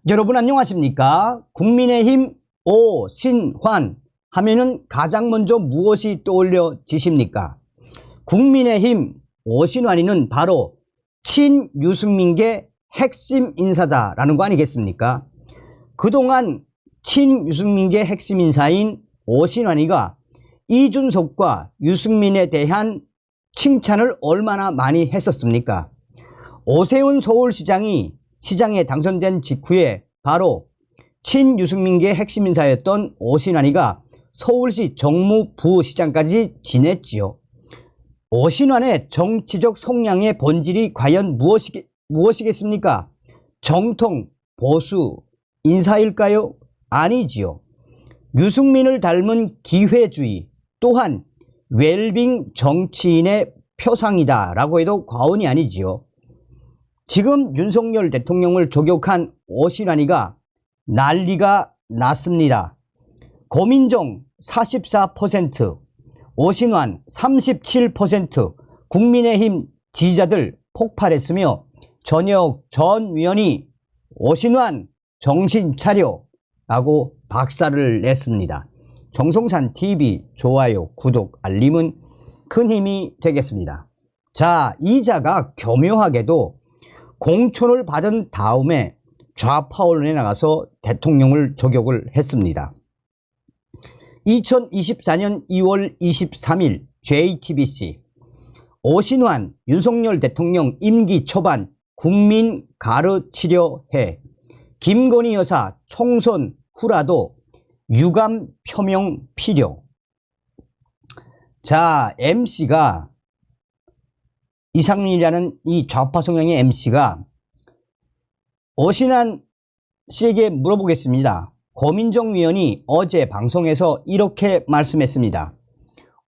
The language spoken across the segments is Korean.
여러분 안녕하십니까? 국민의힘 오신환 하면은 가장 먼저 무엇이 떠올려지십니까? 국민의힘 오신환이는 바로 친유승민계 핵심 인사다라는 거 아니겠습니까? 그동안 친유승민계 핵심 인사인 오신환이가 이준석과 유승민에 대한 칭찬을 얼마나 많이 했었습니까? 오세훈 서울시장이 시장에 당선된 직후에 바로 친유승민계 핵심 인사였던 오신환이가 서울시 정무부시장까지 지냈지요. 오신환의 정치적 성향의 본질이 과연 무엇이겠습니까? 정통, 보수, 인사일까요? 아니지요. 유승민을 닮은 기회주의 또한 웰빙 정치인의 표상이다라고 해도 과언이 아니지요. 지금 윤석열 대통령을 저격한 오신환이가 난리가 났습니다. 고민정 44%, 오신환 37%, 국민의힘 지지자들 폭발했으며 전역 전 위원이 오신환 정신 차려 라고 박살을 냈습니다. 정성찬TV 좋아요, 구독, 알림은 큰 힘이 되겠습니다. 자, 이자가 교묘하게도 공천을 받은 다음에 좌파 언론에 나가서 대통령을 저격을 했습니다. 2024년 2월 23일 JTBC 오신환 윤석열 대통령 임기 초반 국민 가르치려 해. 김건희 여사 총선 후라도 유감 표명 필요. 자, MC가 이상민이라는 이 좌파 성향의 MC가 오신환 씨에게 물어보겠습니다. 고민정 위원이 어제 방송에서 이렇게 말씀했습니다.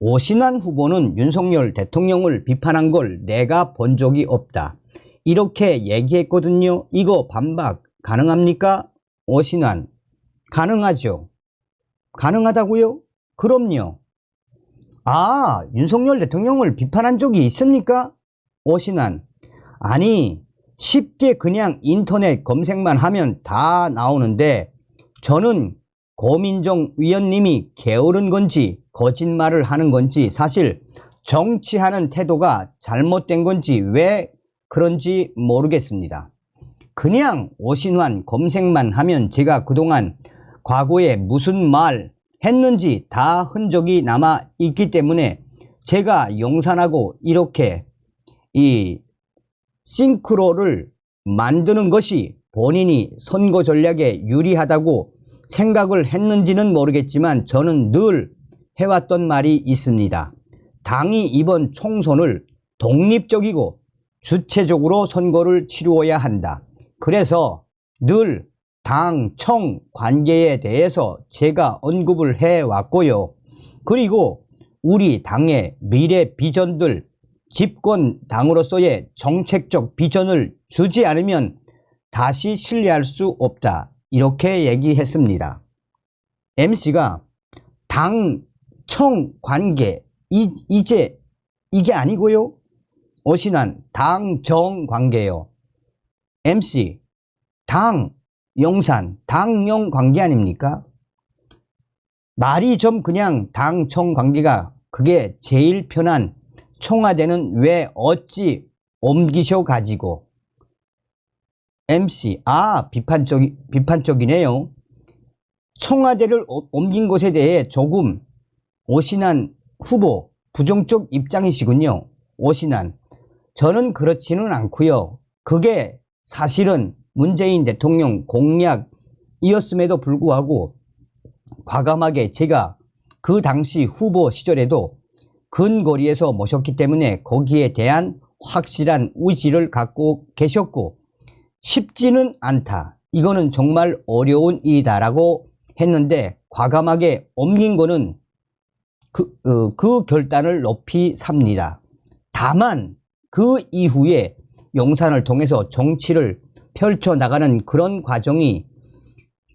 오신환 후보는 윤석열 대통령을 비판한 걸 내가 본 적이 없다. 이렇게 얘기했거든요. 이거 반박 가능합니까? 오신환 가능하죠. 가능하다고요? 그럼요. 아, 윤석열 대통령을 비판한 적이 있습니까? 오신환 아니 쉽게 그냥 인터넷 검색만 하면 다 나오는데 저는 고민정 위원님이 게으른 건지 거짓말을 하는 건지 사실 정치하는 태도가 잘못된 건지 왜 그런지 모르겠습니다. 그냥 오신환 검색만 하면 제가 그동안 과거에 무슨 말 했는지 다 흔적이 남아 있기 때문에 제가 영산하고 이렇게 이 싱크로를 만드는 것이 본인이 선거 전략에 유리하다고 생각을 했는지는 모르겠지만 저는 늘 해왔던 말이 있습니다. 당이 이번 총선을 독립적이고 주체적으로 선거를 치루어야 한다. 그래서 늘 당, 청 관계에 대해서 제가 언급을 해왔고요. 그리고 우리 당의 미래 비전들 집권당으로서의 정책적 비전을 주지 않으면 다시 신뢰할 수 없다. 이렇게 얘기했습니다. MC가 당, 청 관계 이제 이게 아니고요. 오신환 당, 정 관계요. MC 당, 영산, 당영 관계 아닙니까? 말이 좀 그냥 당, 청 관계가 그게 제일 편한 청와대는 왜 어찌 옮기셔 가지고 MC 비판적이네요. 청와대를 옮긴 것에 대해 조금 오신환 후보 부정적 입장이시군요. 오신환 저는 그렇지는 않고요. 그게 사실은 문재인 대통령 공약이었음에도 불구하고 과감하게 제가 그 당시 후보 시절에도 근거리에서 모셨기 때문에 거기에 대한 확실한 의지를 갖고 계셨고 쉽지는 않다. 이거는 정말 어려운 일이다라고 했는데 과감하게 옮긴 거는 그 결단을 높이 삽니다. 다만 그 이후에 용산을 통해서 정치를 펼쳐나가는 그런 과정이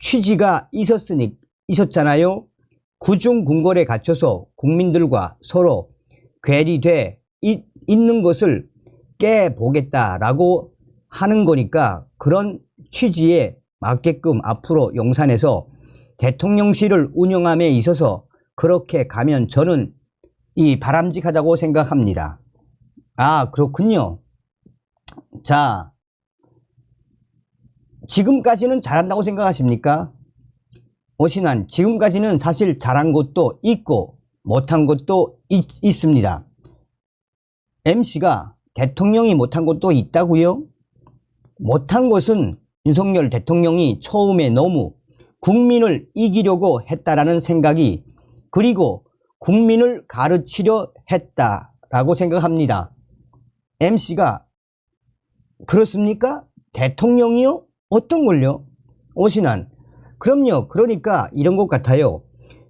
취지가 있었잖아요. 구중궁궐에 갇혀서 국민들과 서로 괴리돼 있는 것을 깨보겠다라고 하는 거니까 그런 취지에 맞게끔 앞으로 용산에서 대통령실을 운영함에 있어서 그렇게 가면 저는 바람직하다고 생각합니다. 아, 그렇군요. 자, 지금까지는 잘한다고 생각하십니까? 오신환, 지금까지는 사실 잘한 것도 있고 못한 것도 있습니다. MC가 대통령이 못한 것도 있다고요? 못한 것은 윤석열 대통령이 처음에 너무 국민을 이기려고 했다라는 생각이, 그리고 국민을 가르치려 했다라고 생각합니다. MC가 그렇습니까? 대통령이요? 어떤 걸요? 오신환, 그럼요. 그러니까 이런 것 같아요.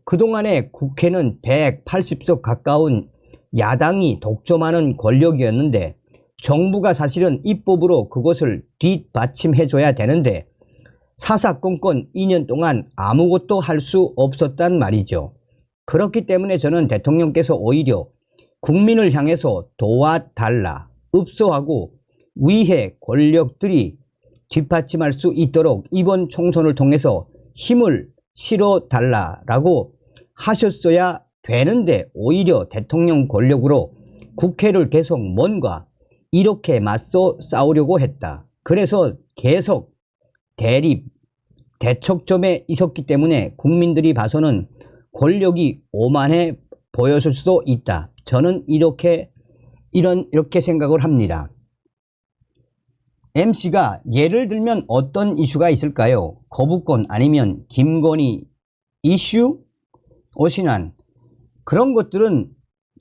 그동안에 국회는 180석 가까운 야당이 독점하는 권력이었는데 정부가 사실은 입법으로 그것을 뒷받침해줘야 되는데 사사건건 2년 동안 아무것도 할 수 없었단 말이죠. 그렇기 때문에 저는 대통령께서 오히려 국민을 향해서 도와달라, 읍소하고 위에 권력들이 뒷받침할 수 있도록 이번 총선을 통해서 힘을 실어달라라고 하셨어야 되는데 오히려 대통령 권력으로 국회를 계속 뭔가 이렇게 맞서 싸우려고 했다. 그래서 계속 대립, 대척점에 있었기 때문에 국민들이 봐서는 권력이 오만해 보였을 수도 있다. 저는 이렇게 생각을 합니다. MC가 예를 들면 어떤 이슈가 있을까요? 거부권 아니면 김건희 이슈? 오신환, 그런 것들은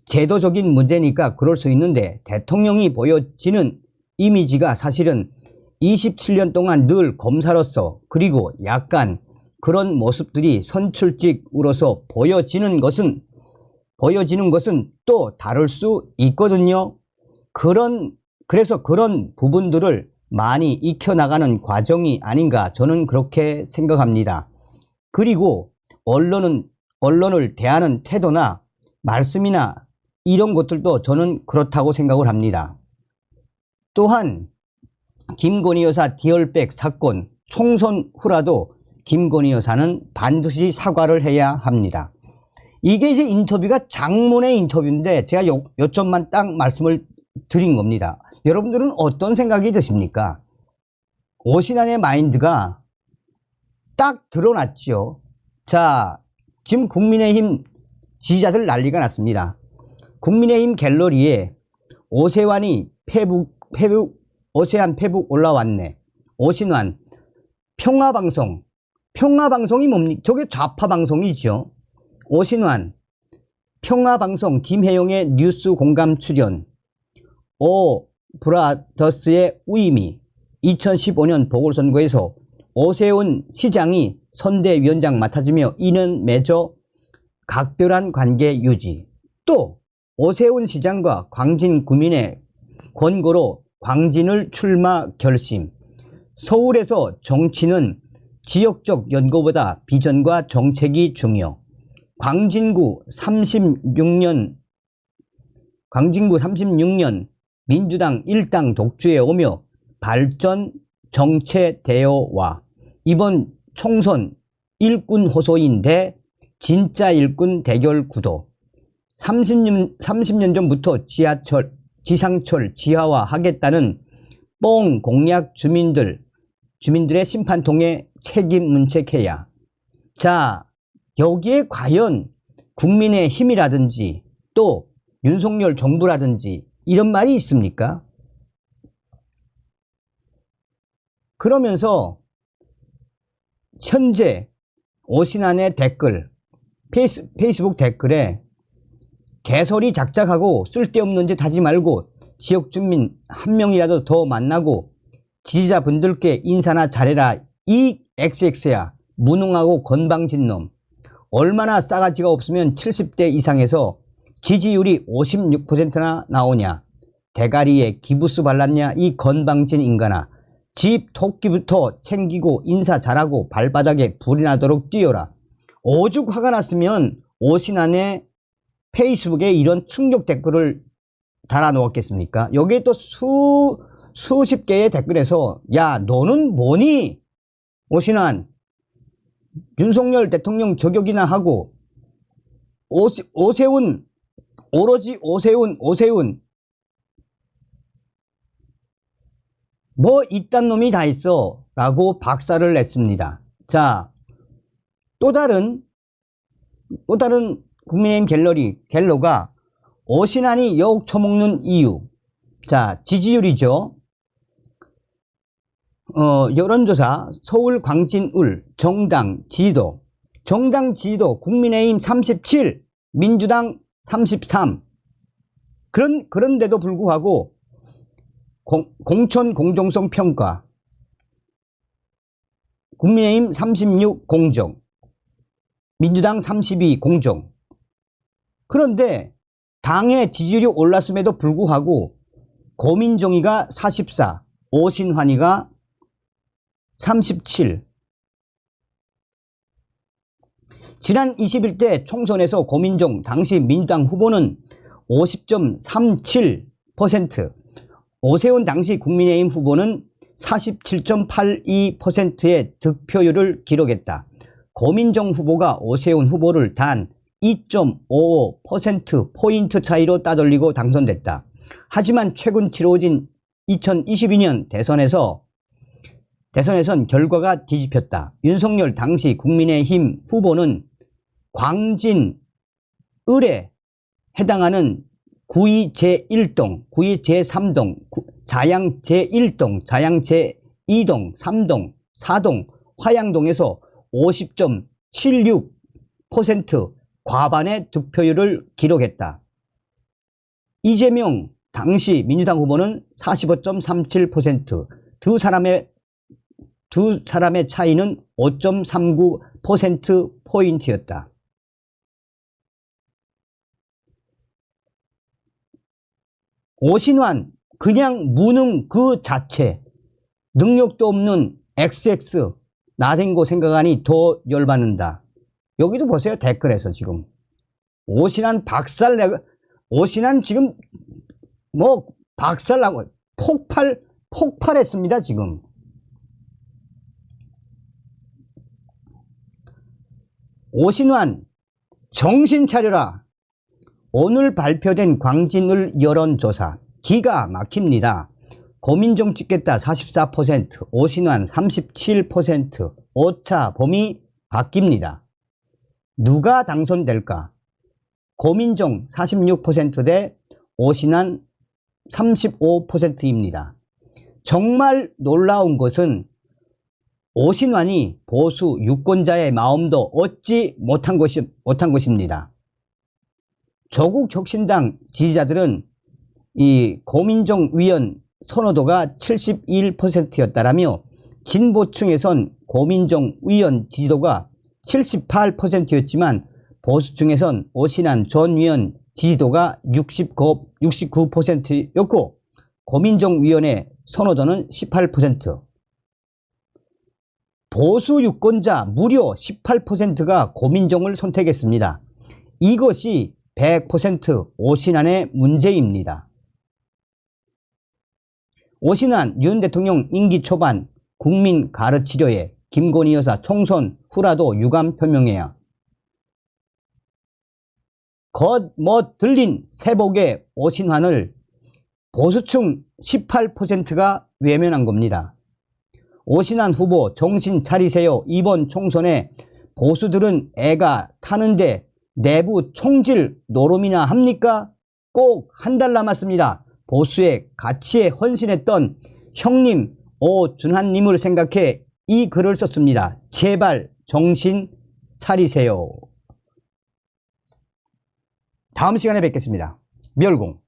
제도적인 문제니까 그럴 수 있는데 대통령이 보여지는 이미지가 사실은 27년 동안 늘 검사로서 그리고 약간 그런 모습들이 선출직으로서 보여지는 것은 또 다를 수 있거든요. 그래서 그런 부분들을 많이 익혀나가는 과정이 아닌가 저는 그렇게 생각합니다. 그리고 언론을 대하는 태도나 말씀이나 이런 것들도 저는 그렇다고 생각을 합니다. 또한 김건희 여사 디얼백 사건 총선 후라도 김건희 여사는 반드시 사과를 해야 합니다. 이게 이제 인터뷰가 장문의 인터뷰인데 제가 요점만 딱 말씀을 드린 겁니다. 여러분들은 어떤 생각이 드십니까? 오신환의 마인드가 딱 드러났죠. 자, 지금 국민의힘 지지자들 난리가 났습니다. 국민의힘 갤러리에 오세환이 오세환 페북 올라왔네. 오신환 평화방송이 뭡니까? 저게 좌파방송이죠. 오신환 평화방송 김혜영의 뉴스 공감 출연, 오 브라더스의 우임이 2015년 보궐선거에서 오세훈 시장이 선대위원장 맡아주며 이는 맺어 각별한 관계 유지. 또 오세훈 시장과 광진 구민의 권고로 광진을 출마 결심. 서울에서 정치는 지역적 연고보다 비전과 정책이 중요. 광진구 36년 민주당 1당 독주에 오며 발전 정체되어와 이번 총선 일꾼 호소인 대 진짜 일꾼 대결 구도. 30년 전부터 지상철 지하화 하겠다는 뽕 공약 주민들의 심판통에 책임 문책해야. 자, 여기에 과연 국민의 힘이라든지 또 윤석열 정부라든지 이런 말이 있습니까? 그러면서 현재 오신환의 댓글, 페이스북 댓글에 개소리 작작하고 쓸데없는 짓 하지 말고 지역 주민 한 명이라도 더 만나고 지지자분들께 인사나 잘해라. 이 XX야. 무능하고 건방진 놈. 얼마나 싸가지가 없으면 70대 이상에서 지지율이 56%나 나오냐. 대가리에 기부스 발랐냐. 이 건방진 인간아. 집 토끼부터 챙기고 인사 잘하고 발바닥에 불이 나도록 뛰어라. 오죽 화가 났으면 오신환의 페이스북에 이런 충격 댓글을 달아 놓았겠습니까? 여기에 또 수십 개의 댓글에서 야 너는 뭐니? 오신환 윤석열 대통령 저격이나 하고 오세훈 오로지 오세훈 뭐 이딴 놈이 다 있어 라고 박살을 냈습니다. 자, 또 다른 국민의힘 갤러가 오신환이 여욱 처먹는 이유. 자, 지지율이죠. 여론조사 서울 광진울 정당 지지도 국민의힘 37, 민주당 33. 그런데도 불구하고 공천 공정성 평가 국민의힘 36 공정, 민주당 32 공정. 그런데 당의 지지율이 올랐음에도 불구하고 고민정이가 44, 오신환이가 37. 지난 21대 총선에서 고민정 당시 민주당 후보는 50.37%, 오세훈 당시 국민의힘 후보는 47.82%의 득표율을 기록했다. 고민정 후보가 오세훈 후보를 단 2.55%포인트 차이로 따돌리고 당선됐다. 하지만 최근 치러진 2022년 대선에선 결과가 뒤집혔다. 윤석열 당시 국민의힘 후보는 광진을에 해당하는 구의 제1동, 구의 제3동, 자양 제1동, 자양 제2동, 3동, 4동, 화양동에서 50.76% 과반의 득표율을 기록했다. 이재명 당시 민주당 후보는 45.37%, 두 사람의 차이는 5.39%포인트였다. 오신환 그냥 무능 그 자체, 능력도 없는 XX 나댄 거 생각하니 더 열받는다. 여기도 보세요. 댓글에서 지금 오신환 지금 뭐 박살나고 폭발했습니다. 지금 오신환 정신 차려라. 오늘 발표된 광진을 여론조사 기가 막힙니다. 고민정 찍겠다 44%, 오신환 37%, 오차 범위 바뀝니다. 누가 당선될까? 고민정 46% 대 오신환 35%입니다. 정말 놀라운 것은 오신환이 보수 유권자의 마음도 얻지 못한 것입니다. 조국 혁신당 지지자들은 이 고민정 위원 선호도가 71%였다라며 진보층에선 고민정 위원 지지도가 78%였지만 보수층에선 오신환 전 위원 지지도가 69%였고 고민정 위원의 선호도는 18%. 보수 유권자 무려 18%가 고민정을 선택했습니다. 이것이 100% 오신환의 문제입니다. 오신환 윤 대통령 임기 초반 국민 가르치려에 김건희 여사 총선 후라도 유감 표명해야 들린 세복의 오신환을 보수층 18%가 외면한 겁니다. 오신환 후보 정신 차리세요. 이번 총선에 보수들은 애가 타는데 내부 총질 노름이나 합니까? 꼭 한 달 남았습니다. 보수의 가치에 헌신했던 형님 오준환님을 생각해 이 글을 썼습니다. 제발 정신 차리세요. 다음 시간에 뵙겠습니다. 멸공.